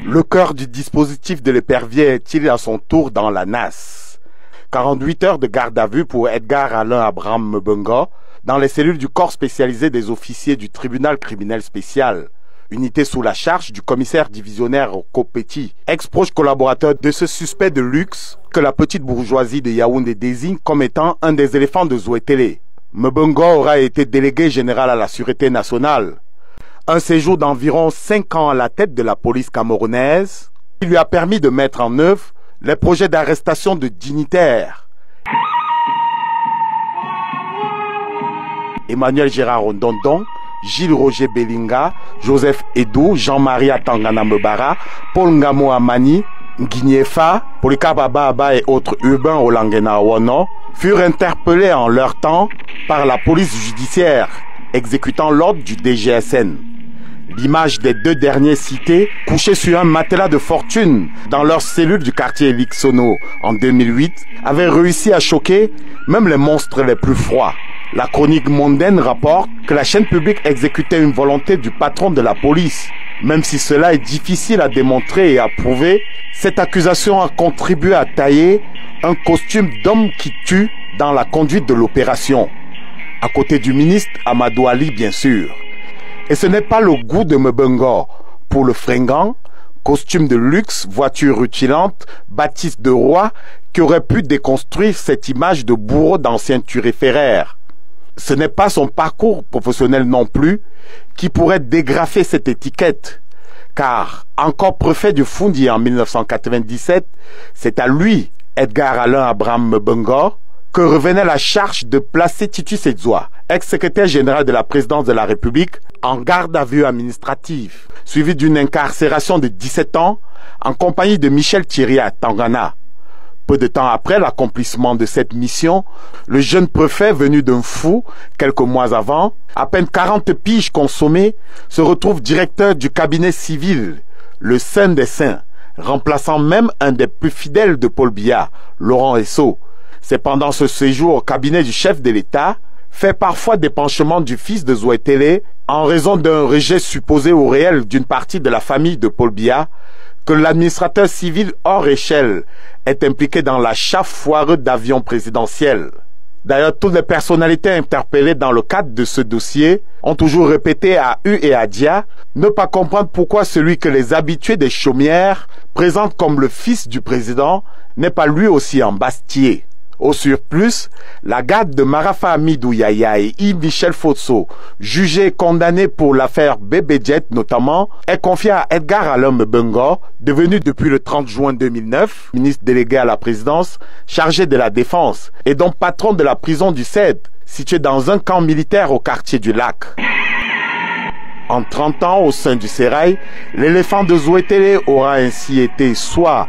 Le cœur du dispositif de l'épervier est-il à son tour dans la NAS? 48 heures de garde à vue pour Edgar Alain Abraham Mbenga dans les cellules du corps spécialisé des officiers du tribunal criminel spécial, unité sous la charge du commissaire divisionnaire Kopeti, ex-proche collaborateur de ce suspect de luxe que la petite bourgeoisie de Yaoundé désigne comme étant un des éléphants de Zouétélé. Mbenga aura été délégué général à la Sûreté nationale. Un séjour d'environ 5 ans à la tête de la police camerounaise qui lui a permis de mettre en œuvre les projets d'arrestation de dignitaires. Emmanuel Gérard Ondondon, Gilles Roger Bellinga, Joseph Edou, Jean-Marie Atangana Mbara, Paul Ngamo Amani, Nguignefa, Polika Baba et autres urbains au Langena Wano furent interpellés en leur temps par la police judiciaire exécutant l'ordre du DGSN. L'image des deux derniers cités, couchés sur un matelas de fortune dans leur cellule du quartier Lixono en 2008, avait réussi à choquer même les monstres les plus froids. La chronique mondaine rapporte que la chaîne publique exécutait une volonté du patron de la police. Même si cela est difficile à démontrer et à prouver, cette accusation a contribué à tailler un costume d'homme qui tue dans la conduite de l'opération. À côté du ministre Amadou Ali, bien sûr. Et ce n'est pas le goût de Mbenga pour le fringant, costume de luxe, voiture rutilante, bâtisse de roi, qui aurait pu déconstruire cette image de bourreau d'ancien turéféraire. Ce n'est pas son parcours professionnel non plus qui pourrait dégrafer cette étiquette, car encore préfet du Foundi en 1997, c'est à lui, Edgar Alain Abraham Mbenga, que revenait la charge de placer Titus Edzoa, ex-secrétaire général de la présidence de la République, en garde à vue administrative, suivi d'une incarcération de 17 ans en compagnie de Michel Thierry à Tangana. Peu de temps après l'accomplissement de cette mission, le jeune préfet venu d'un fou, quelques mois avant, à peine 40 piges consommées, se retrouve directeur du cabinet civil, le Saint des Saints, remplaçant même un des plus fidèles de Paul Biya, Laurent Esso. C'est pendant ce séjour au cabinet du chef de l'État, fait parfois d'épanchement du fils de Zouétélé, en raison d'un rejet supposé ou réel d'une partie de la famille de Paul Biya, que l'administrateur civil hors échelle est impliqué dans l'achat foireux d'avions présidentiels. D'ailleurs, toutes les personnalités interpellées dans le cadre de ce dossier ont toujours répété à U et à Dia ne pas comprendre pourquoi celui que les habitués des chaumières présentent comme le fils du président n'est pas lui aussi embastillé. Au surplus, la garde de Marafa Amidou Yaya et Yves Michel Fotso, jugés et condamnés pour l'affaire Bébé Jet notamment, est confiée à Edgar Alain Mbenga, devenu depuis le 30 juin 2009 ministre délégué à la présidence, chargé de la défense et donc patron de la prison du CED, située dans un camp militaire au quartier du Lac. En 30 ans, au sein du Sérail, l'éléphant de Zouétélé aura ainsi été soit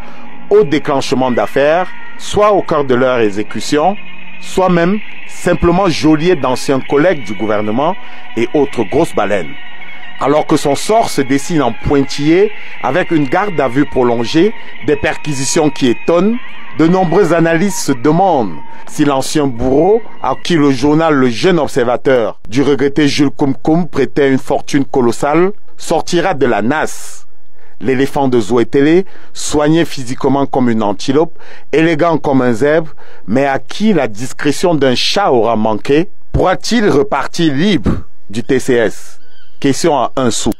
au déclenchement d'affaires, soit au cœur de leur exécution, soit même simplement geôlier d'anciens collègues du gouvernement et autres grosses baleines. Alors que son sort se dessine en pointillé avec une garde à vue prolongée, des perquisitions qui étonnent, de nombreux analystes se demandent si l'ancien bourreau, à qui le journal Le Jeune Observateur du regretté Jules Koumkoum prêtait une fortune colossale, sortira de la NAS. L'éléphant de Zouétélé, soigné physiquement comme une antilope, élégant comme un zèbre, mais à qui la discrétion d'un chat aura manqué, pourra-t-il repartir libre du TCS? Question à 1 sou.